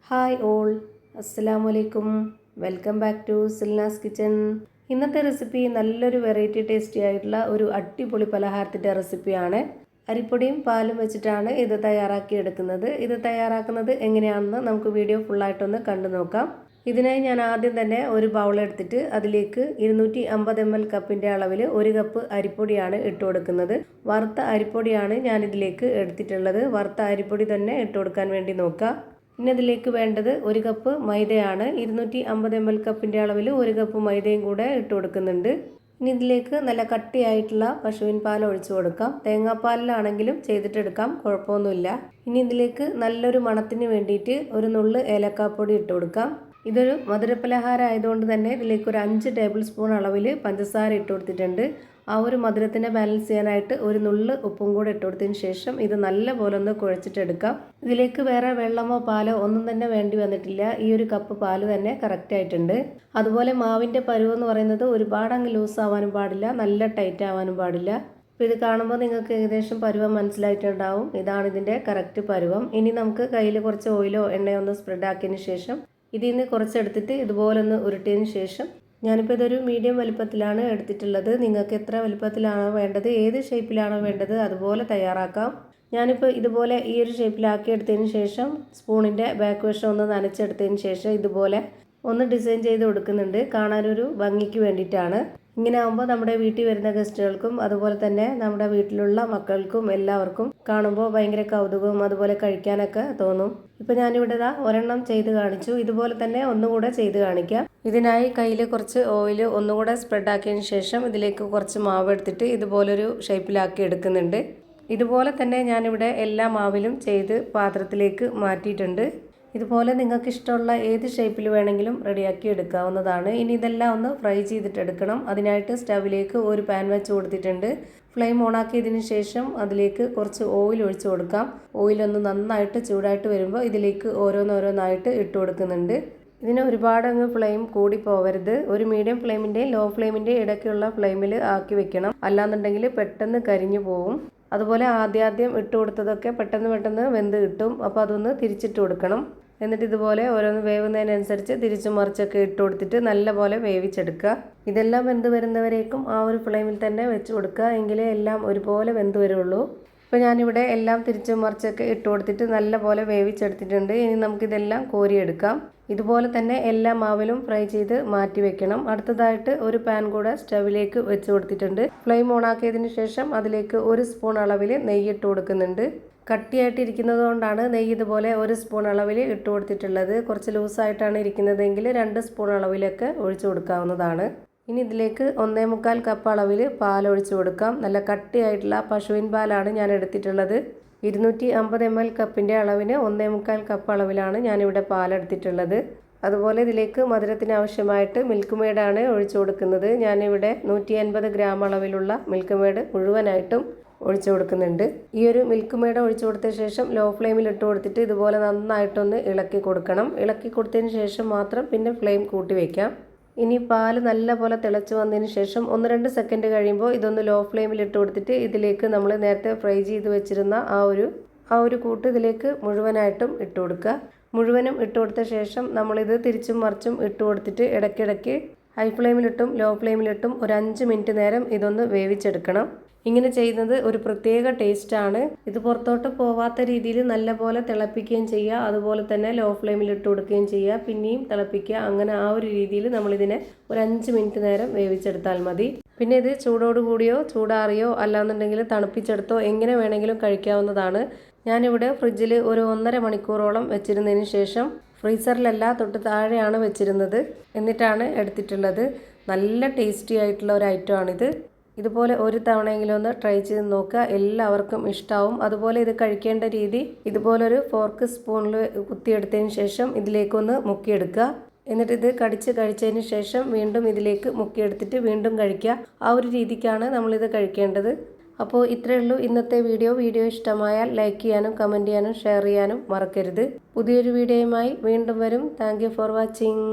Hi all, അസ്സലാമു അലൈക്കും. Welcome back to Silna's kitchen. ഇന്നത്തെ റെസിപ്പി നല്ലൊരു വെറൈറ്റി ടേസ്റ്റി ആയിട്ടുള്ള ഒരു അടിപൊളി പലഹാരത്തിൻ്റെ റെസിപ്പിയാണ്. അരിപ്പൊടിയും പാലും വെച്ചിട്ടാണ് ഇത് തയ്യാറാക്കി എടുക്കുന്നത്. ഇത് തയ്യാറാക്കുന്നത് എങ്ങനെയാണെന്ന് നമുക്ക് വീഡിയോ ഫുള്ളായിട്ടൊന്ന് കണ്ടു നോക്കാം. ഇതിനായി ഞാൻ ആദ്യം തന്നെ ഒരു ബൗൾ എടുത്തിട്ട് അതിലേക്ക് 250 ml കപ്പിൻ്റെ അളവിൽ 1 കപ്പ് അരിപ്പൊടിയാണ് ഇട്ട് കൊടുക്കുന്നത്. വറുത്ത അരിപ്പൊടിയാണ് ഞാനിതിലേക്ക് എടുത്തിട്ടുള്ളത്. വറുത്ത അരിപ്പൊടി തന്നെ ഇട്ട് കൊടുക്കാൻ വേണ്ടി നോക്കുക. പിന്നെ ഇതിലേക്ക് വേണ്ടത് 1 കപ്പ് മൈദയാണ്. 250 ml കപ്പിൻ്റെ അളവിൽ 1 കപ്പ് മൈദയും കൂടെ ഇട്ട് കൊടുക്കുന്നുണ്ട്. ഇനി ഇതിലേക്ക് നല്ല കട്ടിയായിട്ടുള്ള പശുവിൻ പാൽ ഒഴിച്ചു കൊടുക്കാം. തേങ്ങാപ്പാലിലാണെങ്കിലും ചെയ്തിട്ടെടുക്കാം, കുഴപ്പമൊന്നുമില്ല. ഇനി ഇതിലേക്ക് നല്ലൊരു മണത്തിന് വേണ്ടിയിട്ട് ഒരു നുള്ള് ഏലക്കാപ്പൊടി ഇട്ട് കൊടുക്കാം. ഇതൊരു മധുരപലഹാരം ആയതുകൊണ്ട് തന്നെ ഇതിലേക്ക് ഒരു 5 ടേബിൾ സ്പൂൺ അളവിൽ പഞ്ചസാര ഇട്ട് കൊടുത്തിട്ടുണ്ട്. ആ ഒരു മധുരത്തിനെ ബാലൻസ് ചെയ്യാനായിട്ട് ഒരു നുള്ള് ഉപ്പും കൂടെ ഇട്ട് കൊടുത്തതിന് ശേഷം ഇത് നല്ലപോലെ ഒന്ന് കുഴച്ചിട്ടെടുക്കാം. ഇതിലേക്ക് വേറെ വെള്ളമോ പാലോ ഒന്നും തന്നെ വേണ്ടി വന്നിട്ടില്ല. ഈ ഒരു കപ്പ് പാല് തന്നെ കറക്റ്റ് ആയിട്ടുണ്ട്. അതുപോലെ മാവിൻ്റെ പരുവെന്ന് പറയുന്നത് ഒരുപാട് അങ്ങ് ലൂസ് ആവാനും പാടില്ല, നല്ല ടൈറ്റ് ആവാനും പാടില്ല. അപ്പോൾ ഇത് കാണുമ്പോൾ നിങ്ങൾക്ക് ഏകദേശം പരുവം മനസ്സിലായിട്ടുണ്ടാവും. ഇതാണ് ഇതിൻ്റെ കറക്റ്റ് പരുവം. ഇനി നമുക്ക് കയ്യിൽ കുറച്ച് ഓയിലോ എണ്ണയോ ഒന്ന് സ്പ്രെഡ് ആക്കിയതിന് ശേഷം ഇതിൽ നിന്ന് കുറച്ചെടുത്തിട്ട് ഇതുപോലെ ഒന്ന് ഉരുട്ടിയതിന് ശേഷം ഞാനിപ്പോൾ ഇതൊരു മീഡിയം വലുപ്പത്തിലാണ് എടുത്തിട്ടുള്ളത്. നിങ്ങൾക്ക് എത്ര വലുപ്പത്തിലാണോ വേണ്ടത്, ഏത് ഷേപ്പിലാണോ വേണ്ടത് അതുപോലെ തയ്യാറാക്കാം. ഞാനിപ്പോൾ ഇതുപോലെ ഈ ഒരു ഷേപ്പിലാക്കി എടുത്തതിന് ശേഷം സ്പൂണിൻ്റെ ബാക്ക് വശം ഒന്ന് നനച്ചെടുത്തതിന് ശേഷം ഇതുപോലെ ഒന്ന് ഡിസൈൻ ചെയ്ത് കൊടുക്കുന്നുണ്ട്, കാണാനൊരു ഭംഗിക്ക് വേണ്ടിയിട്ടാണ്. ഇങ്ങനെ ആകുമ്പോൾ നമ്മുടെ വീട്ടിൽ വരുന്ന ഗസ്റ്റുകൾക്കും അതുപോലെ തന്നെ നമ്മുടെ വീട്ടിലുള്ള മക്കൾക്കും എല്ലാവർക്കും കാണുമ്പോൾ ഭയങ്കര കൗതുകവും അതുപോലെ കഴിക്കാനൊക്കെ തോന്നും. ഇപ്പം ഞാനിവിടെ ഒരെണ്ണം ചെയ്ത് കാണിച്ചു. ഇതുപോലെ തന്നെ ഒന്നുകൂടെ ചെയ്ത് കാണിക്കാം. ഇതിനായി കയ്യിൽ കുറച്ച് ഓയിൽ ഒന്നുകൂടെ സ്പ്രെഡ് ആക്കിയതിന് ശേഷം ഇതിലേക്ക് കുറച്ച് മാവ് എടുത്തിട്ട് ഇതുപോലൊരു ഷേപ്പിലാക്കി എടുക്കുന്നുണ്ട്. ഇതുപോലെ തന്നെ ഞാനിവിടെ എല്ലാ മാവിലും ചെയ്ത് പാത്രത്തിലേക്ക് മാറ്റിയിട്ടുണ്ട്. ഇതുപോലെ നിങ്ങൾക്ക് ഇഷ്ടമുള്ള ഏത് ഷേപ്പിൽ വേണമെങ്കിലും റെഡിയാക്കി എടുക്കാവുന്നതാണ്. ഇനി ഇതെല്ലാം ഒന്ന് ഫ്രൈ ചെയ്തിട്ടെടുക്കണം. അതിനായിട്ട് സ്റ്റവിലേക്ക് ഒരു പാൻ വെച്ച് കൊടുത്തിട്ടുണ്ട്. ഫ്ലെയിം ഓണാക്കിയതിന് ശേഷം അതിലേക്ക് കുറച്ച് ഓയിൽ ഒഴിച്ച് കൊടുക്കാം. ഓയിലൊന്ന് നന്നായിട്ട് ചൂടായിട്ട് വരുമ്പോൾ ഇതിലേക്ക് ഓരോന്നോരോന്നായിട്ട് ഇട്ട് കൊടുക്കുന്നുണ്ട്. ഇതിന് ഒരുപാട് അങ്ങ് ഫ്ലെയിം കൂടി പോവരുത്. ഒരു മീഡിയം ഫ്ലെയിമിൻ്റെയും ലോ ഫ്ലെയിമിൻ്റെയും ഇടയ്ക്കുള്ള ഫ്ലെയിമിൽ ആക്കി വെക്കണം. അല്ലാന്നുണ്ടെങ്കിൽ പെട്ടെന്ന് കരിഞ്ഞു പോവും. അതുപോലെ ആദ്യം ഇട്ട് കൊടുത്തതൊക്കെ പെട്ടെന്ന് വെന്ത് കിട്ടും. അപ്പോൾ അതൊന്ന് തിരിച്ചിട്ട് കൊടുക്കണം. എന്നിട്ട് ഇതുപോലെ ഓരോന്ന് വേവുന്നതിനനുസരിച്ച് തിരിച്ചു മറിച്ചൊക്കെ ഇട്ട് കൊടുത്തിട്ട് നല്ലപോലെ വേവിച്ചെടുക്കുക. ഇതെല്ലാം വെന്ത് വരുന്നവരേക്കും ആ ഒരു ഫ്ലെയിമിൽ തന്നെ വെച്ച് കൊടുക്കുക, എങ്കിലേ എല്ലാം ഒരുപോലെ വെന്ത് വരുള്ളൂ. ഇപ്പോൾ ഞാനിവിടെ എല്ലാം തിരിച്ചും മറിച്ചൊക്കെ ഇട്ട് കൊടുത്തിട്ട് നല്ലപോലെ വേവിച്ചെടുത്തിട്ടുണ്ട്. ഇനി നമുക്കിതെല്ലാം കോരിയെടുക്കാം. ഇതുപോലെ തന്നെ എല്ലാ മാവിലും ഫ്രൈ ചെയ്ത് മാറ്റി വെക്കണം. അടുത്തതായിട്ട് ഒരു പാൻ കൂടെ സ്റ്റവിലേക്ക് വെച്ച് കൊടുത്തിട്ടുണ്ട്. ഫ്ലെയിം ഓണാക്കിയതിന് ശേഷം അതിലേക്ക് 1 സ്പൂൺ അളവിൽ നെയ്യ് ഇട്ട് കൊടുക്കുന്നുണ്ട്. കട്ടിയായിട്ട് ഇരിക്കുന്നത് കൊണ്ടാണ് നെയ്യ് ഇതുപോലെ 1 സ്പൂൺ അളവിൽ ഇട്ട് കൊടുത്തിട്ടുള്ളത്. കുറച്ച് ലൂസായിട്ടാണ് ഇരിക്കുന്നതെങ്കിൽ 2 സ്പൂൺ അളവിലൊക്കെ ഒഴിച്ചു കൊടുക്കാവുന്നതാണ്. ഇനി ഇതിലേക്ക് 1.25 കപ്പ് അളവിൽ പാൽ ഒഴിച്ചു കൊടുക്കാം. നല്ല കട്ടിയായിട്ടുള്ള പശുവിൻ പാലാണ് ഞാൻ എടുത്തിട്ടുള്ളത്. 250 ml കപ്പിൻ്റെ അളവിന് 1.25 കപ്പ് അളവിലാണ് ഞാനിവിടെ പാലെടുത്തിട്ടുള്ളത്. അതുപോലെ ഇതിലേക്ക് മധുരത്തിന് ആവശ്യമായിട്ട് മിൽക്ക് മെയ്ഡാണ് ഒഴിച്ചു കൊടുക്കുന്നത്. ഞാനിവിടെ 180 ഗ്രാം അളവിലുള്ള മിൽക്ക് മെയ്ഡ് മുഴുവനായിട്ടും ഒഴിച്ചു കൊടുക്കുന്നുണ്ട്. ഈ ഒരു മിൽക്ക് മെയ്ഡ് ഒഴിച്ചു കൊടുത്ത ശേഷം ലോ ഫ്ലെയിമിൽ ഇട്ട് കൊടുത്തിട്ട് ഇതുപോലെ നന്നായിട്ടൊന്ന് ഇളക്കി കൊടുക്കണം. ഇളക്കി കൊടുത്തതിന് ശേഷം മാത്രം പിന്നെ ഫ്ലെയിം കൂട്ടി വയ്ക്കാം. ഇനി പാൽ നല്ലപോലെ തിളച്ച് വന്നതിന് ശേഷം 1-2 സെക്കൻഡ് കഴിയുമ്പോൾ ഇതൊന്ന് ലോ ഫ്ലെയിമിൽ ഇട്ട് കൊടുത്തിട്ട് ഇതിലേക്ക് നമ്മൾ നേരത്തെ ഫ്രൈ ചെയ്ത് വെച്ചിരുന്ന ആ ഒരു കൂട്ട് ഇതിലേക്ക് മുഴുവനായിട്ടും ഇട്ട് കൊടുക്കുക. മുഴുവനും ഇട്ട് കൊടുത്ത ശേഷം നമ്മളിത് തിരിച്ചും മറിച്ചും ഇട്ട് കൊടുത്തിട്ട് ഇടയ്ക്കിടയ്ക്ക് ഹൈ ഫ്ലെയിമിലിട്ടും ലോ ഫ്ലെയിമിലിട്ടും ഒരു 5 മിനിറ്റ് നേരം ഇതൊന്ന് വേവിച്ചെടുക്കണം. ഇങ്ങനെ ചെയ്യുന്നത് ഒരു പ്രത്യേക ടേസ്റ്റാണ്. ഇത് പുറത്തോട്ട് പോവാത്ത രീതിയിൽ നല്ലപോലെ തിളപ്പിക്കുകയും ചെയ്യുക. അതുപോലെ തന്നെ ലോ ഫ്ലെയിമിൽ ഇട്ട് കൊടുക്കുകയും ചെയ്യുക. പിന്നെയും തിളപ്പിക്കുക. അങ്ങനെ ആ ഒരു രീതിയിൽ നമ്മളിതിനെ ഒരു 5 മിനിറ്റ് നേരം വേവിച്ചെടുത്താൽ മതി. പിന്നെ ഇത് ചൂടോടുകൂടിയോ ചൂടാറിയോ അല്ലാന്നുണ്ടെങ്കിൽ തണുപ്പിച്ചെടുത്തോ എങ്ങനെ വേണമെങ്കിലും കഴിക്കാവുന്നതാണ്. ഞാനിവിടെ ഫ്രിഡ്ജിൽ ഒരു 1.5 മണിക്കൂറോളം വെച്ചിരുന്നതിന് ശേഷം ഫ്രീസറിലല്ല, തൊട്ട് താഴെയാണ് വെച്ചിരുന്നത്. എന്നിട്ടാണ് എടുത്തിട്ടുള്ളത്. നല്ല ടേസ്റ്റി ആയിട്ടുള്ള ഒരു ഐറ്റമാണിത്. ഇതുപോലെ ഒരു തവണയെങ്കിലും ഒന്ന് ട്രൈ ചെയ്ത് നോക്കുക. എല്ലാവർക്കും ഇഷ്ടമാവും. അതുപോലെ ഇത് കഴിക്കേണ്ട രീതി ഇതുപോലൊരു ഫോർക്ക് സ്പൂണിൽ കുത്തിയെടുത്തതിന് ശേഷം ഇതിലേക്കൊന്ന് മുക്കിയെടുക്കുക. എന്നിട്ട് ഇത് കഴിച്ചതിന് ശേഷം വീണ്ടും ഇതിലേക്ക് മുക്കിയെടുത്തിട്ട് വീണ്ടും കഴിക്കുക. ആ ഒരു രീതിക്കാണ് നമ്മളിത് കഴിക്കേണ്ടത്. അപ്പോൾ ഇത്രയേ ഉള്ളൂ ഇന്നത്തെ വീഡിയോ ഇഷ്ടമായാൽ ലൈക്ക് ചെയ്യാനും കമൻറ്റ് ചെയ്യാനും ഷെയർ ചെയ്യാനും മറക്കരുത്. പുതിയൊരു വീഡിയോയുമായി വീണ്ടും വരും. Thank you for watching.